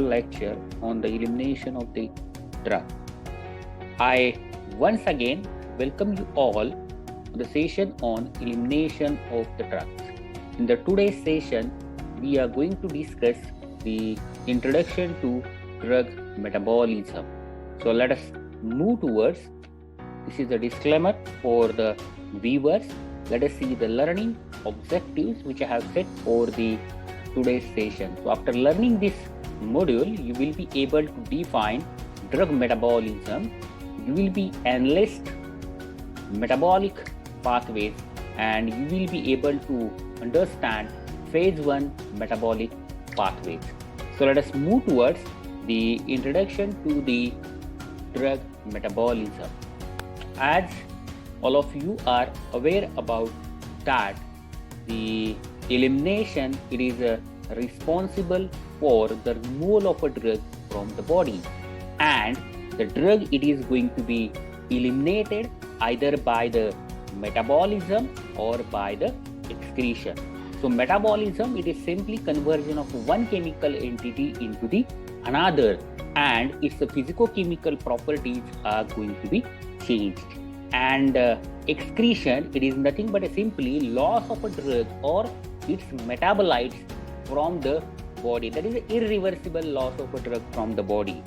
lecture on the elimination of the drug. I once again welcome you all to the session on elimination of the drugs. In the today's session, we are going to discuss the introduction to drug metabolism. So let us move towards. This is a disclaimer for the viewers. Let us see the learning objectives which I have set for the today's session. So after learning this module, you will be able to define drug metabolism. You will be analyzed metabolic pathways, and you will be able to understand phase 1 metabolic pathways. So let us move towards the introduction to the drug metabolism. As all of you are aware about that, the elimination, it is responsible for the removal of a drug from the body, and the drug, it is going to be eliminated either by the metabolism or by the excretion. So metabolism, it is simply conversion of one chemical entity into the another, and its physicochemical properties are going to be changed. And excretion, it is nothing but a simply loss of a drug or its metabolites from the body. That is an irreversible loss of a drug from the body.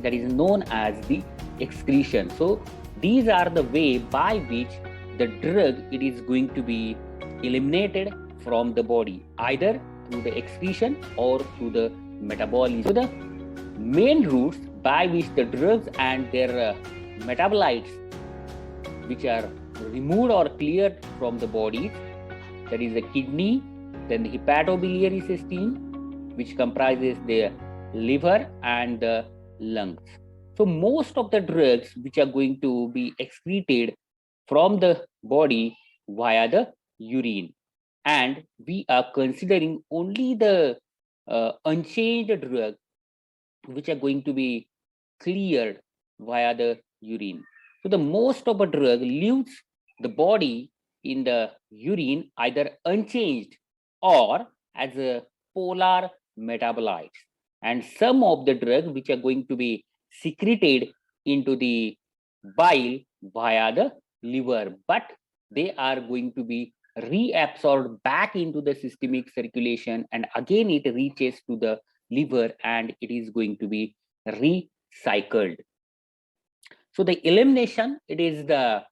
That is known as the excretion. So these are the way by which the drug, it is going to be eliminated from the body, either through the excretion or through the metabolism. So the main routes by which the drugs and their metabolites which are removed or cleared from the body, that is the kidney, then the hepatobiliary system, which comprises the liver and the lungs. So most of the drugs which are going to be excreted from the body via the urine, and we are considering only the unchanged drug which are going to be cleared via the urine. So the most of a drug leaves the body in the urine either unchanged or as a polar metabolites, and some of the drugs which are going to be secreted into the bile via the liver, but they are going to be reabsorbed back into the systemic circulation, and again it reaches to the liver and it is going to be recycled. So the elimination, it is the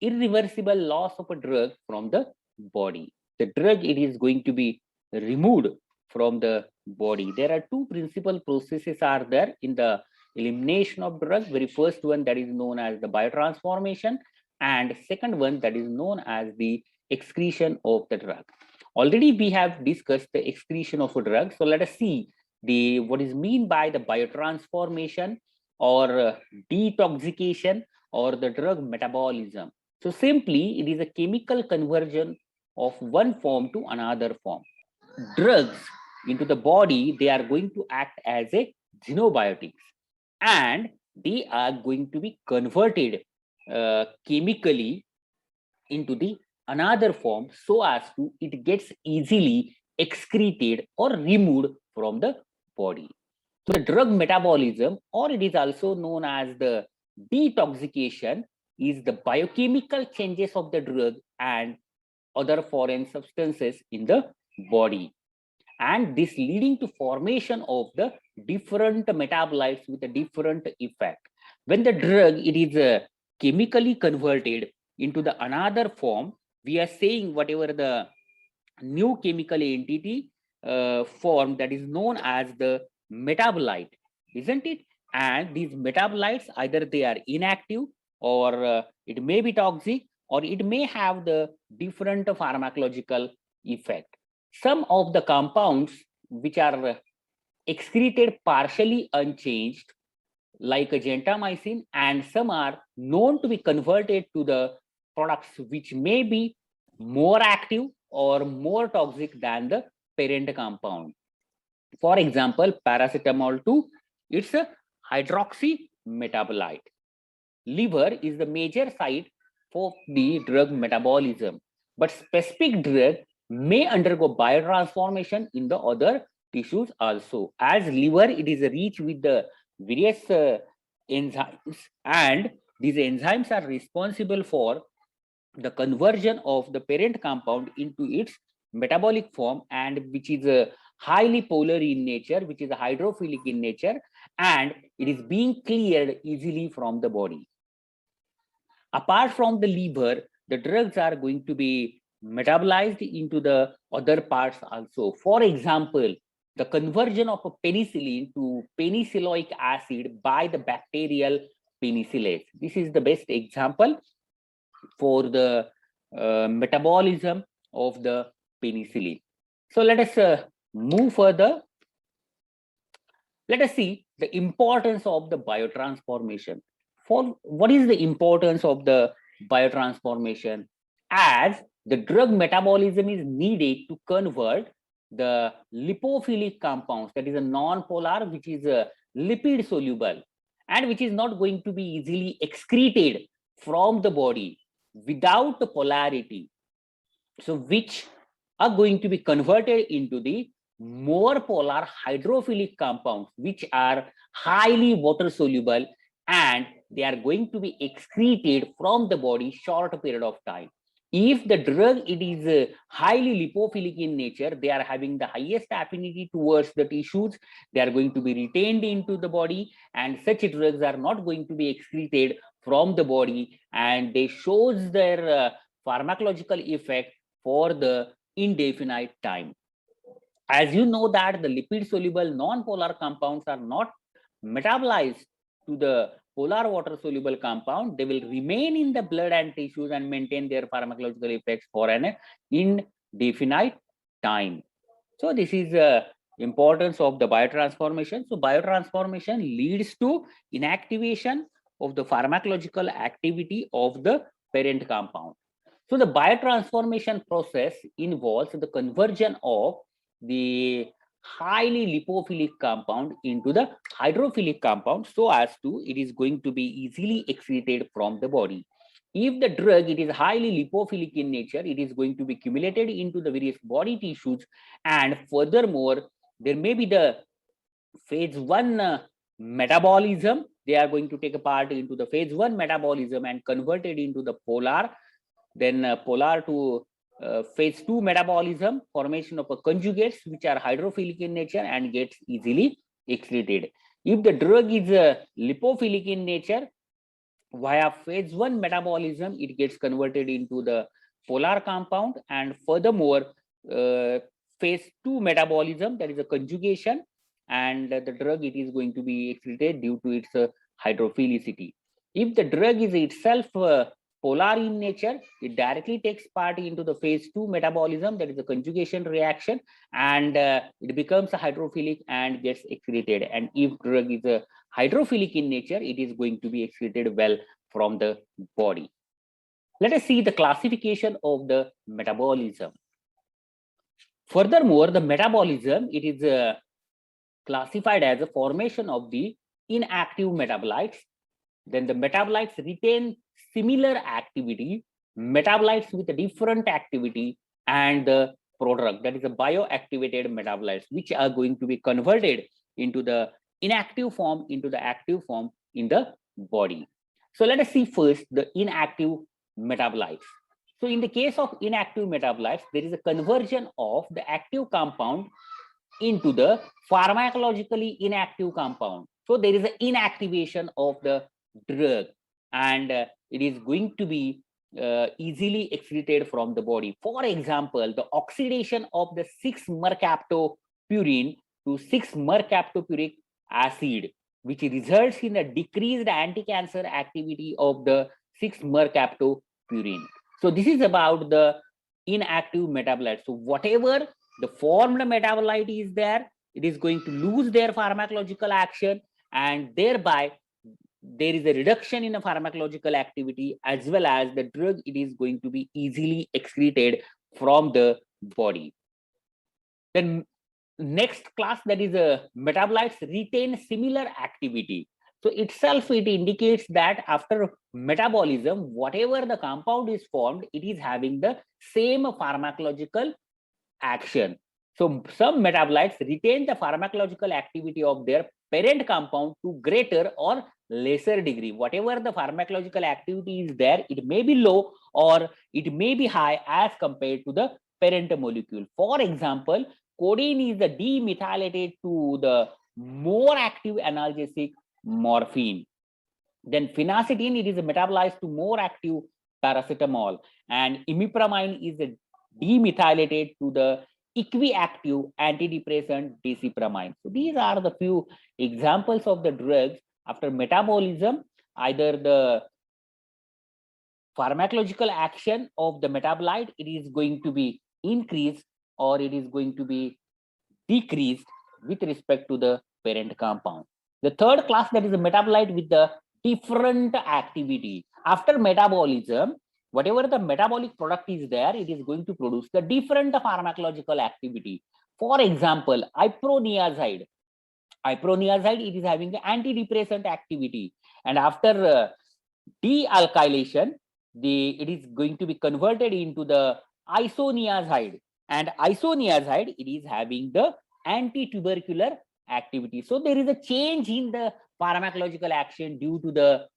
irreversible loss of a drug from the body. The drug, it is going to be removed from the body. There are two principal processes are there in the elimination of drug. Very first one, that is known as the biotransformation, and second one, that is known as the excretion of the drug. Already we have discussed the excretion of a drug. So let us see the what is mean by the biotransformation or detoxification or the drug metabolism. So simply, it is a chemical conversion of one form to another form. Drugs into the body, they are going to act as a xenobiotics, and they are going to be converted chemically into the another form so as to it gets easily excreted or removed from the body. So the drug metabolism, or it is also known as the detoxification, is the biochemical changes of the drug and other foreign substances in the body, and this leading to formation of the different metabolites with a different effect. When the drug, it is chemically converted into the another form, we are saying whatever the new chemical entity form, that is known as the metabolite, isn't it? And these metabolites, either they are inactive or it may be toxic, or it may have the different pharmacological effect. Some of the compounds which are excreted partially unchanged, like a gentamicin, and some are known to be converted to the products which may be more active or more toxic than the parent compound. For example, paracetamol 2, it's a hydroxy metabolite. Liver is the major site for the drug metabolism, but specific drug may undergo biotransformation in the other tissues also. As liver, it is rich with the various enzymes, and these enzymes are responsible for the conversion of the parent compound into its metabolic form, and which is highly polar in nature, which is hydrophilic in nature, and it is being cleared easily from the body. Apart from the liver, the drugs are going to be metabolized into the other parts also. For example, the conversion of a penicillin to penicilloic acid by the bacterial penicillase. This is the best example for the metabolism of the penicillin. So let us move further. Let us see the importance of the biotransformation. For what is the importance of the biotransformation? As the drug metabolism is needed to convert the lipophilic compounds, that is a non-polar, which is a lipid soluble and which is not going to be easily excreted from the body without the polarity, so which are going to be converted into the more polar hydrophilic compounds, which are highly water soluble, and they are going to be excreted from the body short period of time. If the drug it is highly lipophilic in nature, they are having the highest affinity towards the tissues, they are going to be retained into the body, and such drugs are not going to be excreted from the body, and they shows their pharmacological effect for the indefinite time. As you know that the lipid soluble non-polar compounds are not metabolized to the polar water soluble compound, they will remain in the blood and tissues and maintain their pharmacological effects for an indefinite time. So this is the importance of the biotransformation. So biotransformation leads to inactivation of the pharmacological activity of the parent compound. So the biotransformation process involves the conversion of the highly lipophilic compound into the hydrophilic compound, so as to it is going to be easily excreted from the body. If the drug it is highly lipophilic in nature, it is going to be accumulated into the various body tissues, and furthermore there may be the phase 1 metabolism. They are going to take a part into the phase 1 metabolism and converted into the polar, then polar to phase 2 metabolism, formation of a conjugates which are hydrophilic in nature and gets easily excreted. If the drug is lipophilic in nature, via phase 1 metabolism it gets converted into the polar compound, and furthermore phase 2 metabolism, that is a conjugation, and the drug it is going to be excreted due to its hydrophilicity. If the drug is itself polar in nature, it directly takes part into the phase 2 metabolism, that is a conjugation reaction, and it becomes hydrophilic and gets excreted. And if drug is hydrophilic in nature, it is going to be excreted well from the body. Let us see the classification of the metabolism. Furthermore, the metabolism it is classified as a formation of the inactive metabolites. Then the metabolites retain similar activity, metabolites with a different activity, and the product, that is a bioactivated metabolites, which are going to be converted into the inactive form into the active form in the body. So let us see first the inactive metabolites. So in the case of inactive metabolites, there is a conversion of the active compound into the pharmacologically inactive compound. So there is an inactivation of the drug, and it is going to be easily excreted from the body. For example, the oxidation of the 6-mercaptopurine to 6-mercaptopuric acid, which results in a decreased anti-cancer activity of the 6-mercaptopurine. So this is about the inactive metabolites. So whatever the formed metabolite is there, it is going to lose their pharmacological action, and thereby there is a reduction in the pharmacological activity, as well as the drug it is going to be easily excreted from the body. Then next class, that is metabolites retain similar activity. So itself it indicates that after metabolism, whatever the compound is formed, it is having the same pharmacological action. So some metabolites retain the pharmacological activity of their parent compound to greater or lesser degree. Whatever the pharmacological activity is there, it may be low or it may be high as compared to the parent molecule. For example, codeine is the demethylated to the more active analgesic morphine. Then phenacetin, it is metabolized to more active paracetamol, and imipramine is demethylated to the equiactive antidepressant desipramine. So these are the few examples of the drugs after metabolism. Either the pharmacological action of the metabolite, it is going to be increased or it is going to be decreased with respect to the parent compound. The third class, that is a metabolite with the different activity. After metabolism, whatever the metabolic product is there, it is going to produce the different pharmacological activity. For example, iproniazide. Iproniazide, it is having the antidepressant activity, and after dealkylation, it is going to be converted into the isoniazide, and isoniazide, it is having the anti-tubercular activity. So there is a change in the pharmacological action due to the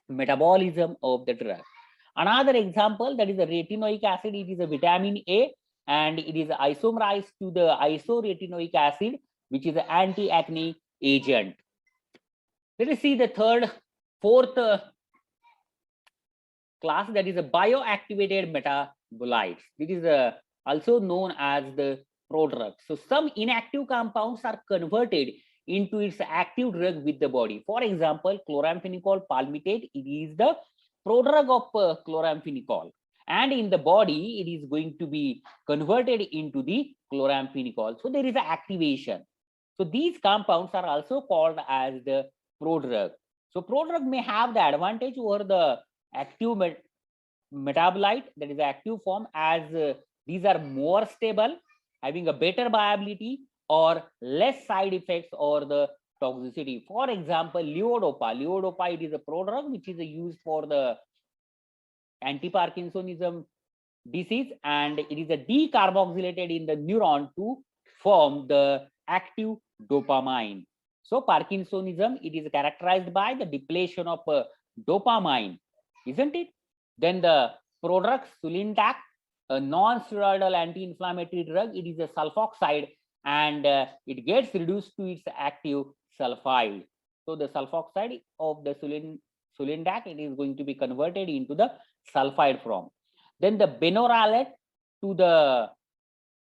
metabolism of the drug. Another example, that is a retinoic acid. It is a vitamin A, and it is isomerized to the isoretinoic acid, which is an anti-acne agent. Let us see the fourth class, that is a bioactivated metabolites. It is also known as the prodrugs. So some inactive compounds are converted into its active drug with the body. For example, chloramphenicol palmitate, it is the prodrug of chloramphenicol, and in the body it is going to be converted into the chloramphenicol. So there is an activation. So these compounds are also called as the prodrug. So prodrug may have the advantage over the active metabolite, that is the active form, as these are more stable, having a better viability or less side effects or the toxicity. For example, levodopa. Levodopa, it is a prodrug which is used for the anti-Parkinsonism disease, and it is a decarboxylated in the neuron to form the active dopamine. So Parkinsonism, it is characterized by the depletion of dopamine, isn't it? Then the prodrug sulindac, a non-steroidal anti-inflammatory drug, it is a sulfoxide, and it gets reduced to its active sulfide. So the sulfoxide of the sulindac, it is going to be converted into the sulfide form. Then the benoralate to the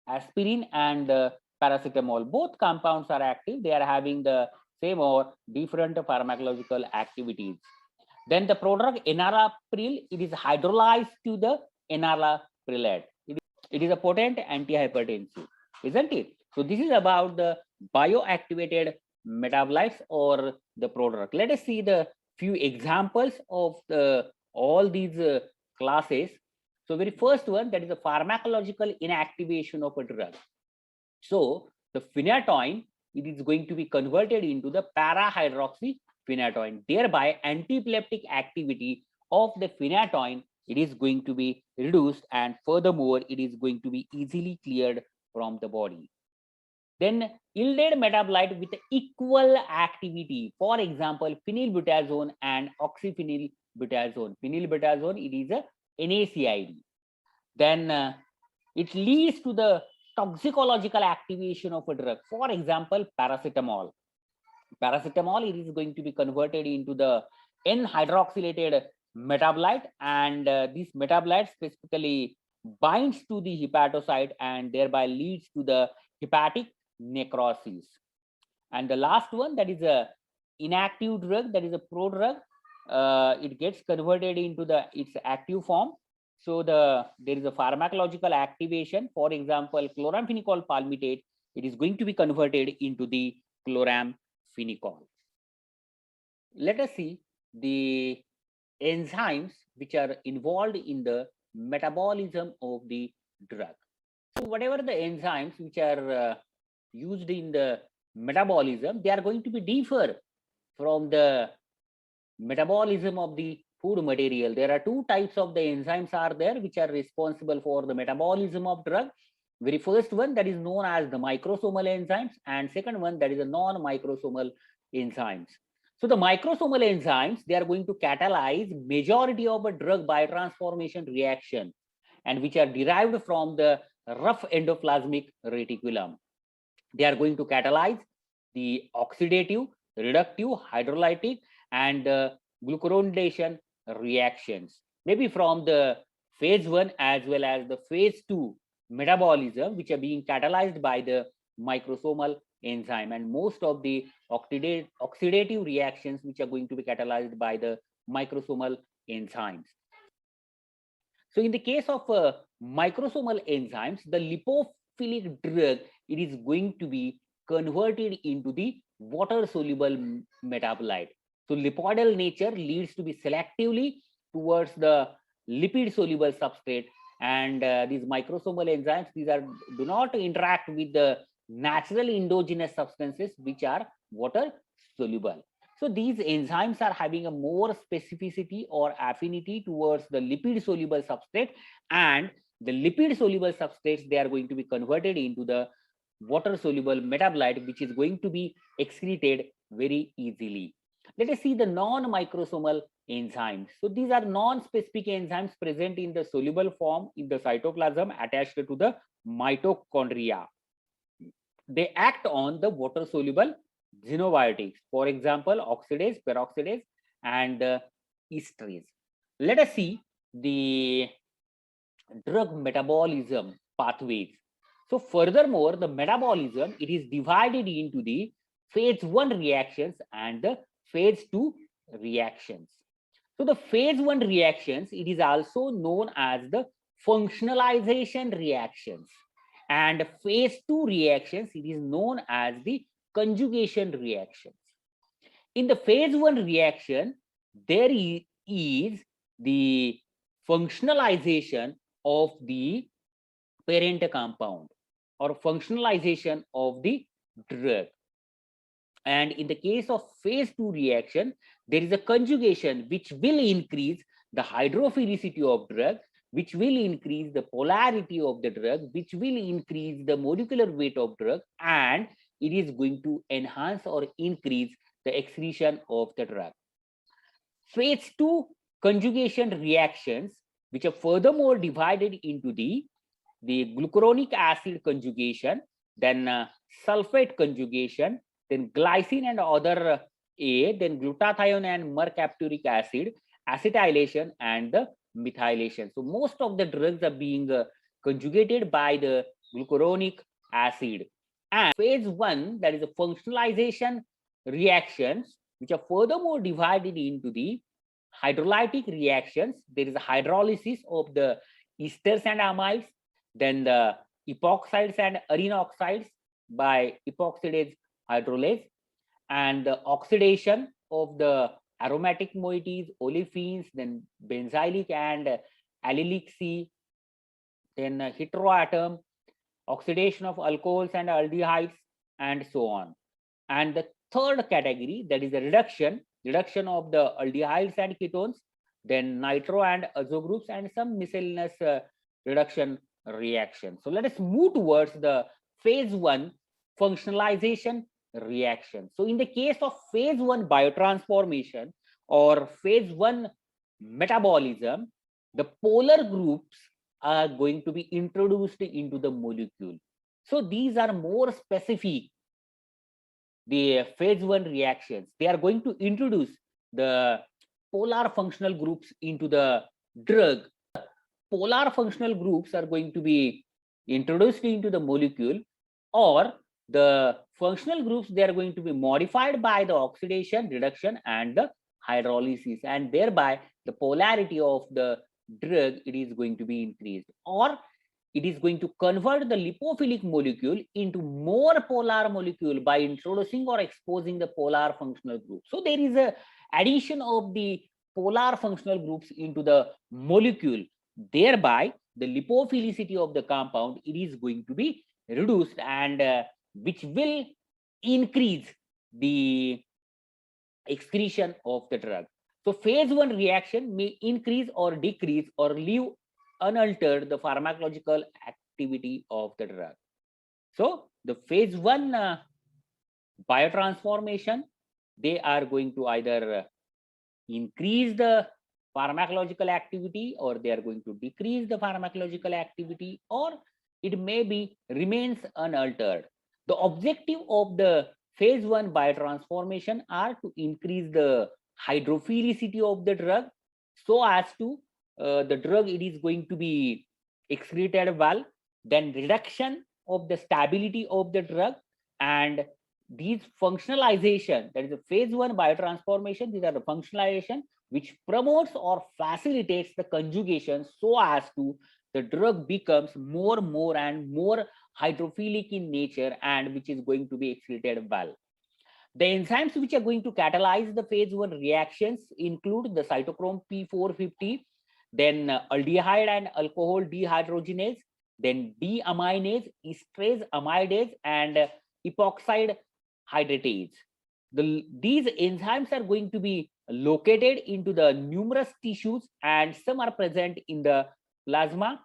aspirin and paracetamol, both compounds are active. They are having the same or different pharmacological activities. Then the prodrug enalapril, it is hydrolyzed to the enalaprilate. It is a potent antihypertensive, isn't it? So this is about the bioactivated metabolites or the prodrug. Let us see the few examples of all these classes. So very first one, that is the pharmacological inactivation of a drug. So the phenytoin, it is going to be converted into the para-hydroxyphenytoin. Thereby, antiepileptic activity of the phenytoin, it is going to be reduced, and furthermore, it is going to be easily cleared from the body. Then yielded metabolite with equal activity. For example, phenylbutazone and oxyphenylbutazone. Phenylbutazone, it is a NaCid. Then it leads to the toxicological activation of a drug. For example, paracetamol. Paracetamol, it is going to be converted into the N-hydroxylated metabolite, and this metabolite specifically binds to the hepatocyte and thereby leads to the hepatic necrosis. And the last one, that is a inactive drug, that is a prodrug. It gets converted into its active form. So there is a pharmacological activation. For example, chloramphenicol palmitate, it is going to be converted into the chloramphenicol. Let us see the enzymes which are involved in the metabolism of the drug. So whatever the enzymes which are used in the metabolism, they are going to be differ from the metabolism of the food material. There are two types of the enzymes are there which are responsible for the metabolism of drug. Very first one that is known as the microsomal enzymes, and second one that is a non-microsomal enzymes. So the microsomal enzymes, they are going to catalyze majority of a drug biotransformation reaction, and which are derived from the rough endoplasmic reticulum. They are going to catalyze the oxidative, reductive, hydrolytic, and glucuronidation reactions, maybe from the phase 1 as well as the phase 2 metabolism, which are being catalyzed by the microsomal enzyme, and most of the oxidative reactions which are going to be catalyzed by the microsomal enzymes. So in the case of microsomal enzymes, the lipophilic drug, it is going to be converted into the water soluble metabolite. So lipoidal nature leads to be selectively towards the lipid soluble substrate, and these microsomal enzymes, these are do not interact with the natural endogenous substances which are water soluble. So these enzymes are having a more specificity or affinity towards the lipid soluble substrate, and the lipid soluble substrates, they are going to be converted into the water soluble metabolite, which is going to be excreted very easily. Let us see the non-microsomal enzymes. So these are non-specific enzymes present in the soluble form in the cytoplasm attached to the mitochondria. They act on the water soluble xenobiotics, for example, oxidase, peroxidase, and esterase. Let us see the drug metabolism pathways. So furthermore, the metabolism, it is divided into the phase 1 reactions and the phase 2 reactions. So the phase 1 reactions, it is also known as the functionalization reactions, and phase 2 reactions, it is known as the conjugation reactions. In the phase 1 reaction, there is the functionalization of the parent compound or functionalization of the drug. And in the case of phase 2 reaction, there is a conjugation which will increase the hydrophilicity of drug, which will increase the polarity of the drug, which will increase the molecular weight of drug, and it is going to enhance or increase the excretion of the drug. Phase 2 conjugation reactions, which are furthermore divided into the glucuronic acid conjugation, then sulfate conjugation, then glycine and other then glutathione and mercapturic acid, acetylation, and the methylation. So most of the drugs are being conjugated by the glucuronic acid. And phase 1, that is a functionalization reactions, which are furthermore divided into the hydrolytic reactions. There is a hydrolysis of the esters and amides, then the epoxides and arene oxides by epoxidase hydrolase, and the oxidation of the aromatic moieties, olefins, then benzylic and allylic C, then heteroatom, oxidation of alcohols and aldehydes, and so on. And the third category, that is the reduction of the aldehydes and ketones, then nitro and azo groups, and some miscellaneous reduction reaction. So let us move towards the phase 1 functionalization reaction. So in the case of phase 1 biotransformation or phase 1 metabolism, the polar groups are going to be introduced into the molecule. So these are more specific, the phase 1 reactions. They are going to introduce the polar functional groups into the drug. Polar functional groups are going to be introduced into the molecule, or the functional groups, they are going to be modified by the oxidation, reduction, and the hydrolysis, and thereby the polarity of the drug, it is going to be increased, or it is going to convert the lipophilic molecule into more polar molecule by introducing or exposing the polar functional group. So there is a addition of the polar functional groups into the molecule, thereby the lipophilicity of the compound, it is going to be reduced, and which will increase the excretion of the drug. So phase 1 reaction may increase or decrease or leave unaltered the pharmacological activity of the drug. So the phase 1 biotransformation, they are going to either increase the pharmacological activity, or they are going to decrease the pharmacological activity, or it may be remains unaltered. The objective of the phase 1 biotransformation are to increase the hydrophilicity of the drug, so as to the drug, it is going to be excreted well, then reduction of the stability of the drug, and these functionalization, that is the phase 1 biotransformation, these are the functionalization which promotes or facilitates the conjugation, so as to the drug becomes more and more hydrophilic in nature, and which is going to be excreted well. The enzymes which are going to catalyze the phase 1 reactions include the cytochrome P450, then aldehyde and alcohol dehydrogenase, then deaminase, esterase amidase, and epoxide hydratase. These enzymes are going to be located into the numerous tissues, and some are present in the plasma,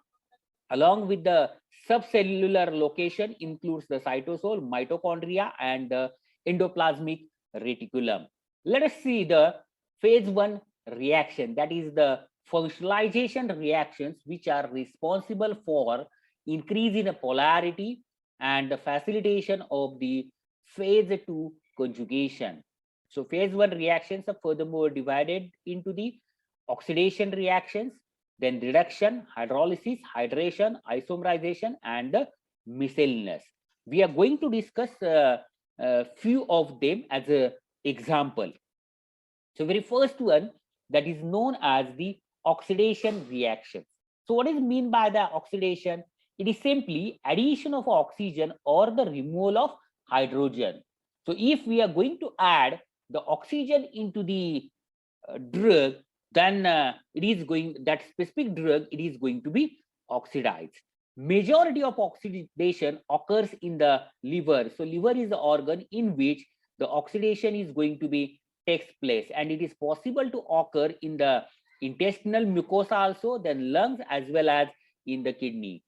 along with the subcellular location includes the cytosol, mitochondria, and the endoplasmic reticulum. Let us see the phase 1 reaction, that is the functionalization reactions, which are responsible for increase in the polarity and the facilitation of the phase 2 conjugation. So phase 1 reactions are furthermore divided into the oxidation reactions, then reduction, hydrolysis, hydration, isomerization, and the miscellaneous. We are going to discuss few of them as an example. So very first one, that is known as the oxidation reaction. So what is mean by the oxidation? It is simply addition of oxygen or the removal of hydrogen. So if we are going to add the oxygen into the drug, then that specific drug, it is going to be oxidized. Majority of oxidation occurs in the liver. So liver is the organ in which the oxidation is going to be takes place, and it is possible to occur in the intestinal mucosa also, then lungs, as well as in the kidney.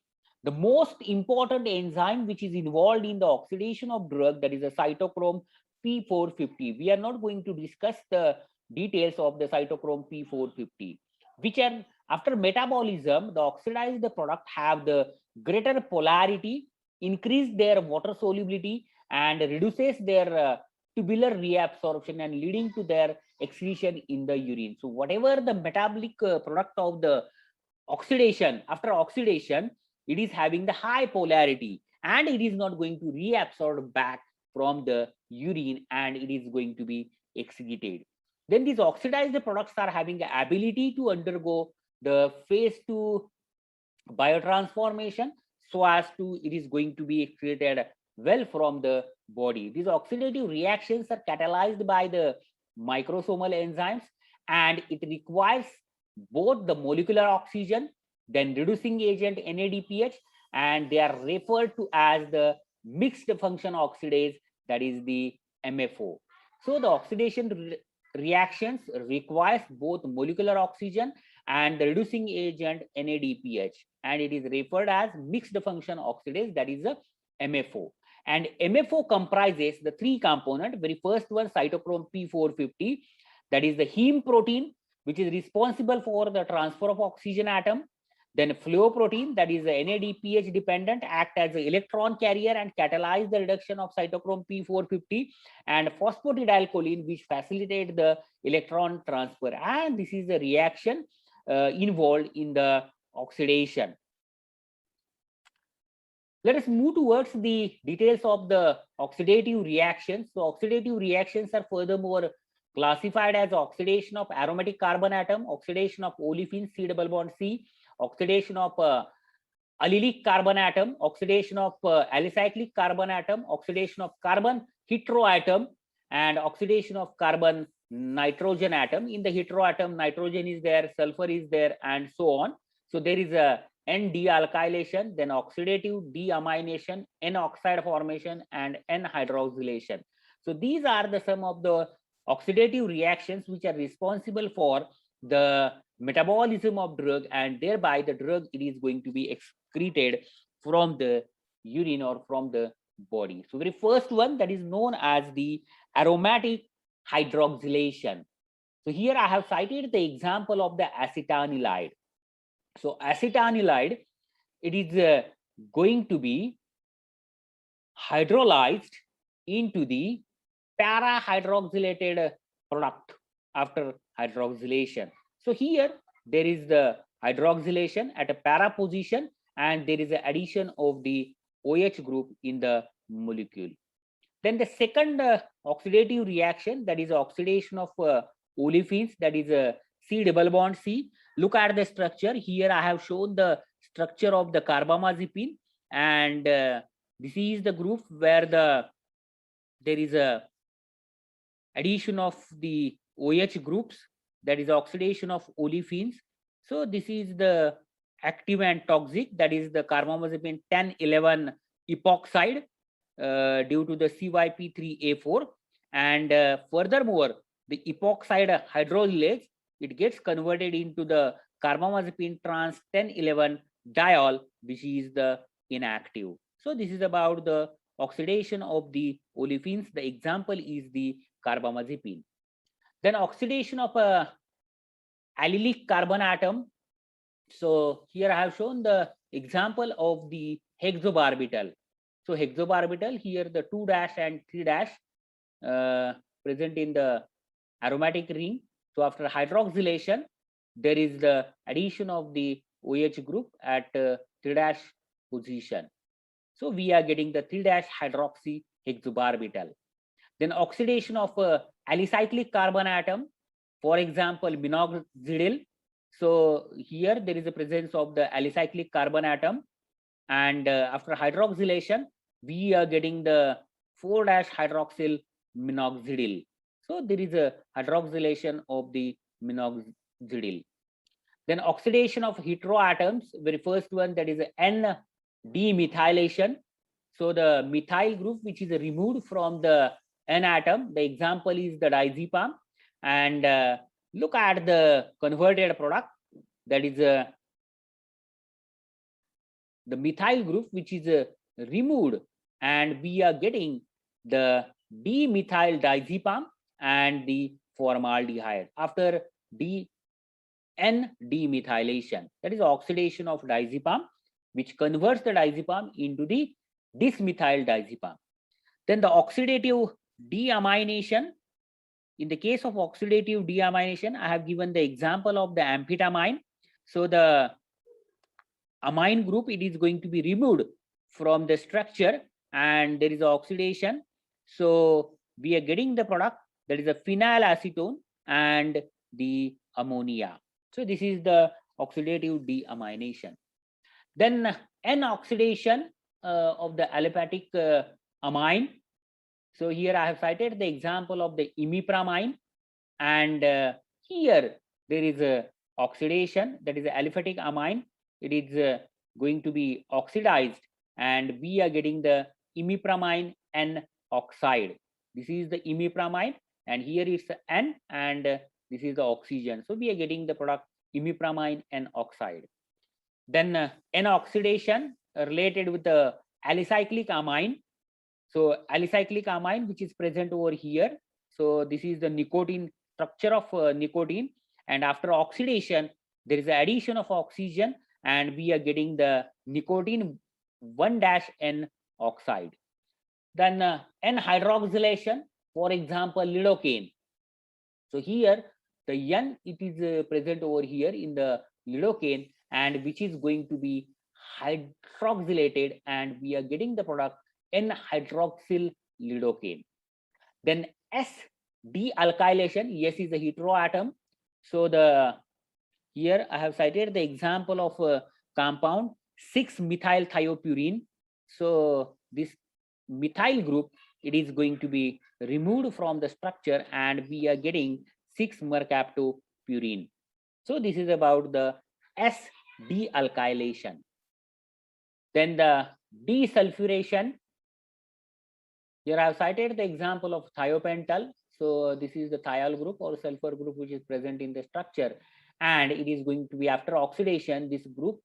The most important enzyme which is involved in the oxidation of drug, that is a cytochrome P450. We are not going to discuss the details of the cytochrome P450, which are after metabolism, the oxidized product have the greater polarity, increase their water solubility, and reduces their tubular reabsorption, and leading to their excretion in the urine. So whatever the metabolic product of the oxidation, after oxidation, it is having the high polarity, and it is not going to reabsorb back from the urine, and it is going to be excreted. Then these oxidized products are having the ability to undergo the phase 2 biotransformation, so as to it is going to be excreted well from the body. These oxidative reactions are catalyzed by the microsomal enzymes, and it requires both the molecular oxygen, then reducing agent NADPH, and they are referred to as the mixed function oxidase, that is the MFO. So the oxidation reactions requires both molecular oxygen and the reducing agent NADPH, and it is referred as mixed function oxidase, that is a MFO. And MFO comprises the three components. Very first one, cytochrome P450, that is the heme protein, which is responsible for the transfer of oxygen atom. Then fluoprotein, that is the NADPH dependent, act as an electron carrier and catalyze the reduction of cytochrome P450, and phosphatidylcholine, which facilitate the electron transfer. And this is the reaction involved in the oxidation. Let us move towards the details of the oxidative reactions. So oxidative reactions are furthermore classified as oxidation of aromatic carbon atom, oxidation of olefin C double bond C, oxidation of allylic carbon atom, oxidation of alicyclic carbon atom, oxidation of carbon heteroatom, and oxidation of carbon nitrogen atom. In the heteroatom, nitrogen is there, sulfur is there, and so on. So there is a N-dealkylation, then oxidative deamination, N-oxide formation, and N-hydroxylation. So these are the some of the oxidative reactions which are responsible for the metabolism of drug, and thereby the drug, it is going to be excreted from the urine or from the body. So very first one, that is known as the aromatic hydroxylation. So here I have cited the example of the acetanilide. So acetanilide, it is going to be hydrolyzed into the para-hydroxylated product after hydroxylation. So here there is the hydroxylation at a para position, and there is the addition of the OH group in the molecule. Then the second oxidative reaction, that is oxidation of olefins, that is a C double bond C. Look at the structure. Here I have shown the structure of the carbamazepine, and this is the group where there is a addition of the OH groups, that is oxidation of olefins. So this is the active and toxic, that is the carbamazepine 1011 epoxide due to the CYP3A4, and furthermore the epoxide hydrolase, it gets converted into the carbamazepine trans 1011 diol, which is the inactive. So this is about the oxidation of the olefins. The example is the carbamazepine. Then oxidation of a allylic carbon atom. So here I have shown the example of the hexobarbital. So hexobarbital, here the 2' and 3' present in the aromatic ring. So after hydroxylation, there is the addition of the OH group at 3' position. So we are getting the 3' hydroxy hexobarbital. Then oxidation of alicyclic carbon atom, for example, minoxidil. So here there is a presence of the alicyclic carbon atom, and after hydroxylation, we are getting the 4' hydroxyl minoxidil. So there is a hydroxylation of the minoxidil. Then oxidation of heteroatoms, very first one, that is N demethylation. So the methyl group which is removed from the N atom, the example is the diazepam, and look at the converted product, that is the methyl group which is removed, and we are getting the dimethyl diazepam and the formaldehyde after N demethylation, that is oxidation of diazepam, which converts the diazepam into the dismethyl diazepam. Then the oxidative deamination. In the case of oxidative deamination, I have given the example of the amphetamine. So the amine group, it is going to be removed from the structure, and there is oxidation. So we are getting the product, that is a phenylacetone and the ammonia. So this is the oxidative deamination. Then N oxidation of the aliphatic amine. So here I have cited the example of the imipramine, and here there is a oxidation, that is aliphatic amine. It is going to be oxidized, and we are getting the imipramine N oxide. This is the imipramine, and here is the N, and this is the oxygen. So we are getting the product imipramine N oxide. Then N oxidation related with the alicyclic amine. So alicyclic amine, which is present over here. So this is the nicotine structure of nicotine, and after oxidation, there is the addition of oxygen, and we are getting the nicotine 1-N oxide. Then N hydroxylation, for example, lidocaine. So here the N, it is present over here in the lidocaine, and which is going to be hydroxylated, and we are getting the product N hydroxyl lidocaine. Then S dealkylation, S is a heteroatom. So the here I have cited the example of a compound 6-methylthiopurine. So this methyl group, it is going to be removed from the structure, and we are getting 6-mercaptopurine. So this is about the S dealkylation. Then the desulfuration. Here I have cited the example of thiopental. So this is the thiol group or sulfur group which is present in the structure, and it is going to be after oxidation, this group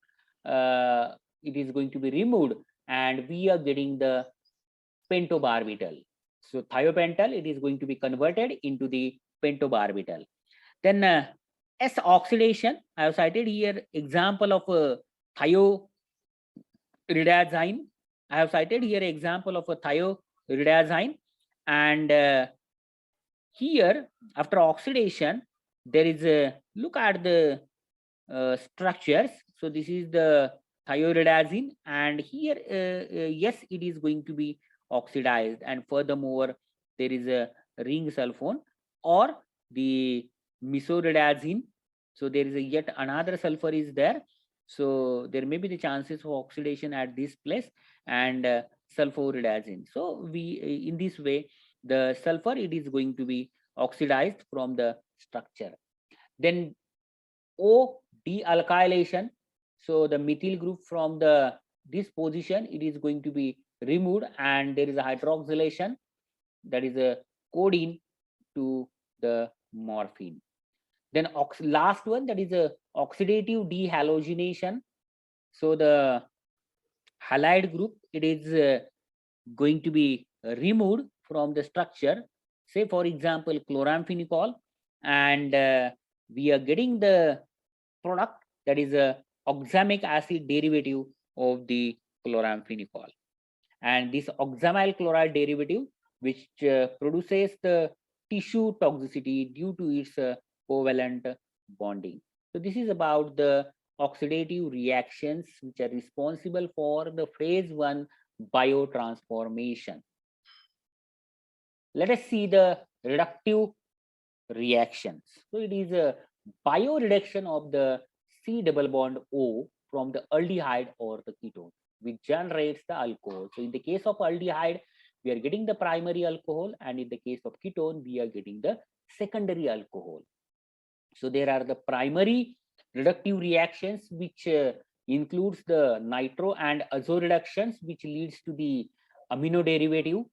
it is going to be removed, and we are getting the pentobarbital. So thiopental, it is going to be converted into the pentobarbital. Then S oxidation, I have cited here example of thioridazine. I have cited here example of a thioridazine, and here after oxidation, there is a look at the structures. So this is the thioridazine, and here yes, it is going to be oxidized, and furthermore there is a ring sulfone or the misoridazine. So there is a yet another sulfur is there, so there may be the chances of oxidation at this place, and sulforidazine. So we in this way the sulfur, it is going to be oxidized from the structure. Then O dealkylation. So the methyl group from the this position, it is going to be removed, and there is a hydroxylation, that is a codeine to the morphine. Then last one, that is a oxidative dehalogenation. So the halide group, it is going to be removed from the structure. Say for example chloramphenicol, and we are getting the product, that is a oxamic acid derivative of the chloramphenicol, and this oxamyl chloride derivative, which produces the tissue toxicity due to its covalent bonding. So this is about the oxidative reactions which are responsible for the phase 1 biotransformation. Let us see the reductive reactions. So it is a bioreduction of the C double bond O from the aldehyde or the ketone, which generates the alcohol. So in the case of aldehyde, we are getting the primary alcohol, and in the case of ketone, we are getting the secondary alcohol. So there are the primary reductive reactions, which includes the nitro and azo reductions, which leads to the amino derivative,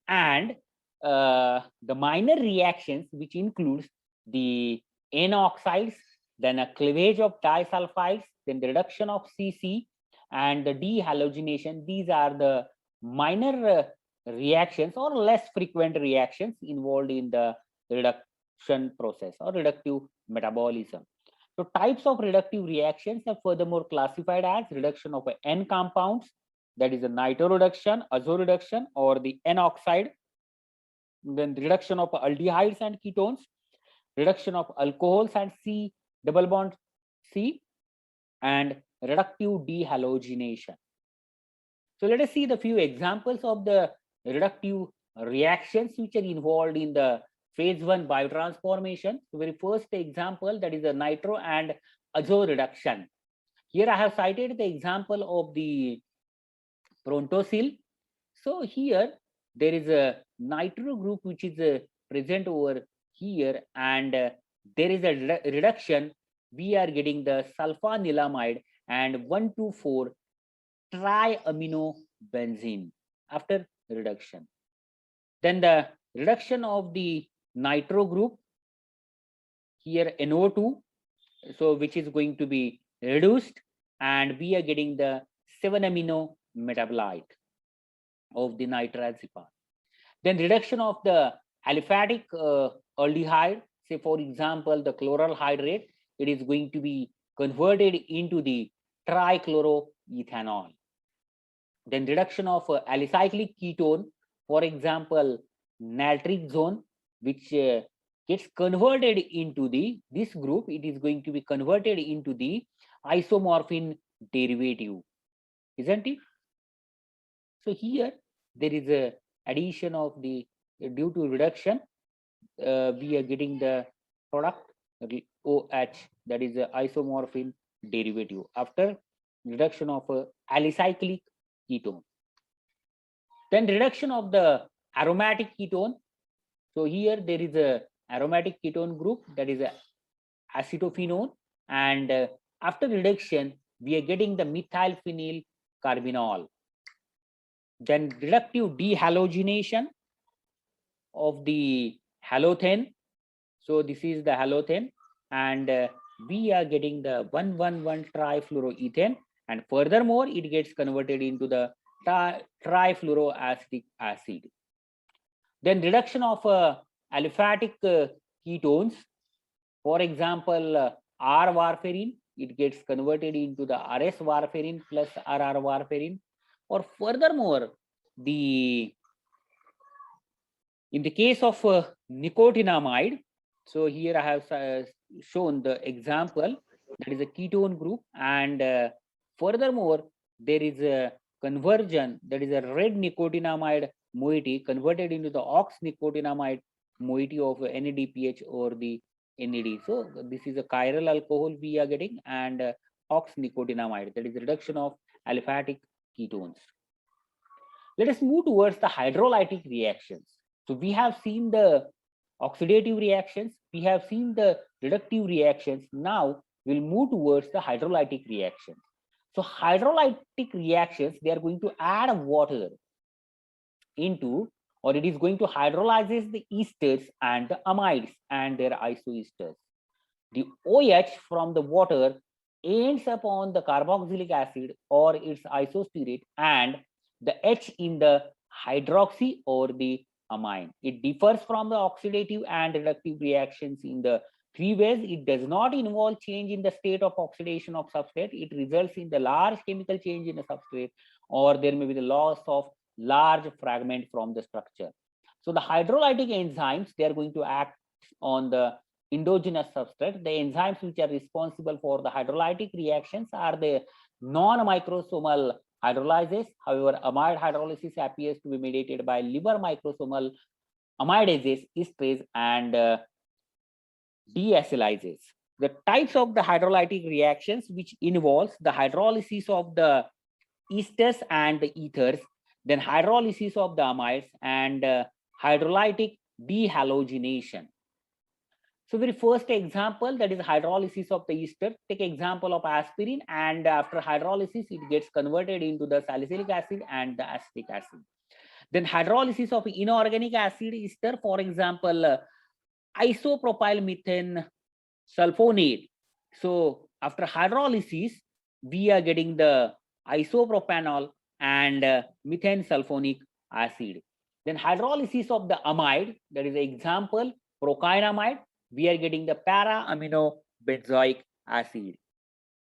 and the minor reactions, which includes the N oxides, then a cleavage of disulfides, then the reduction of CC, and the dehalogenation. These are the minor reactions or less frequent reactions involved in the reduction process or reductive metabolism. So types of reductive reactions are furthermore classified as reduction of N compounds, that is a nitro reduction, azo reduction, or the N oxide, then reduction of aldehydes and ketones, reduction of alcohols and C double bond C, and reductive dehalogenation. So let us see the few examples of the reductive reactions which are involved in the phase 1 biotransformation. The very first example, that is a nitro and azo reduction. Here I have cited the example of the prontosil. So here there is a nitro group which is present over here, and there is a reduction. We are getting the sulfanilamide and 1,2,4 triaminobenzene after reduction. Then the reduction of the nitro group, here NO2, so which is going to be reduced, and we are getting the 7-amino metabolite of the nitrazepam. Then reduction of the aliphatic aldehyde, say for example the chloral hydrate, it is going to be converted into the trichloroethanol. Then reduction of alicyclic ketone, for example naltrexone, which gets converted into this group, it is going to be converted into the isomorphin derivative, isn't it? So here there is a addition of the, due to reduction, we are getting the product OH, that is the isomorphin derivative after reduction of alicyclic ketone. Then reduction of the aromatic ketone. So here there is a aromatic ketone group, that is a acetophenone, and after reduction we are getting the methylphenyl carbinol. Then reductive dehalogenation of the halothane. So this is the halothane, and we are getting the 1,1,1 trifluoroethane, and furthermore, it gets converted into the trifluoroacetic acid. Then reduction of aliphatic ketones, for example, R-warfarin, it gets converted into the RS-warfarin plus RR-warfarin. Or furthermore, in the case of nicotinamide, so here I have shown the example, that is a ketone group, and furthermore, there is a conversion, that is a red nicotinamide moiety converted into the ox nicotinamide moiety of NADPH or the NAD. So this is a chiral alcohol we are getting, and ox nicotinamide, that is reduction of aliphatic ketones. Let us move towards the hydrolytic reactions. So we have seen the oxidative reactions, we have seen the reductive reactions. Now we'll move towards the hydrolytic reactions. So hydrolytic reactions, they are going to add water into, or it is going to hydrolyze the esters and the amides and their isoesters. The OH from the water ends up on the carboxylic acid or its isosterate, and the H in the hydroxy or the amine. It differs from the oxidative and reductive reactions in the three ways. It does not involve change in the state of oxidation of substrate. It results in the large chemical change in the substrate, or there may be the loss of large fragment from the structure. So the hydrolytic enzymes, they are going to act on the endogenous substrate. The enzymes which are responsible for the hydrolytic reactions are the non-microsomal hydrolysis. However, amide hydrolysis appears to be mediated by liver microsomal amidases, esterase, and deacylases. The types of the hydrolytic reactions which involves the hydrolysis of the esters and the ethers, then hydrolysis of the amides, and hydrolytic dehalogenation. So very first example, that is hydrolysis of the ester. Take example of aspirin, and after hydrolysis, it gets converted into the salicylic acid and the acetic acid. Then hydrolysis of inorganic acid ester, for example, isopropyl methane sulfonate. So after hydrolysis, we are getting the isopropanol and methane sulfonic acid. Then hydrolysis of the amide, that is example procainamide, we are getting the para-amino benzoic acid.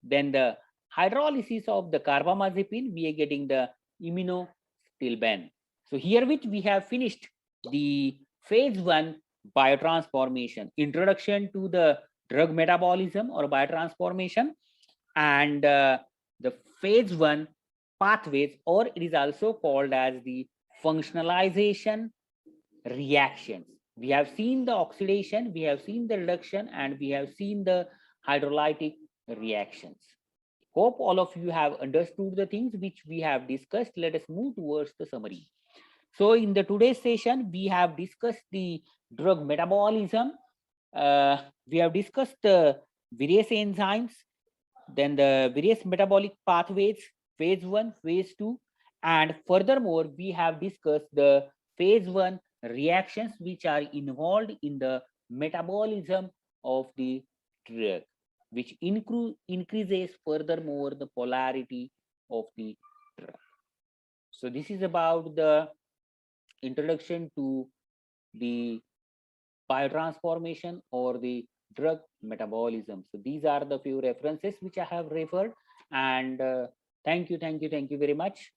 Then the hydrolysis of the carbamazepine, we are getting the iminostilbene. So here which we have finished the phase 1 biotransformation, introduction to the drug metabolism or biotransformation, and the phase 1 pathways, or it is also called as the functionalization reactions. We have seen the oxidation, we have seen the reduction, and we have seen the hydrolytic reactions. Hope all of you have understood the things which we have discussed. Let us move towards the summary. So in the today's session, we have discussed the drug metabolism. We have discussed the various enzymes, then the various metabolic pathways, phase 1, phase 2, and furthermore, we have discussed the phase 1 reactions which are involved in the metabolism of the drug, which increases furthermore the polarity of the drug. So this is about the introduction to the biotransformation or the drug metabolism. So these are the few references which I have referred, and thank you very much.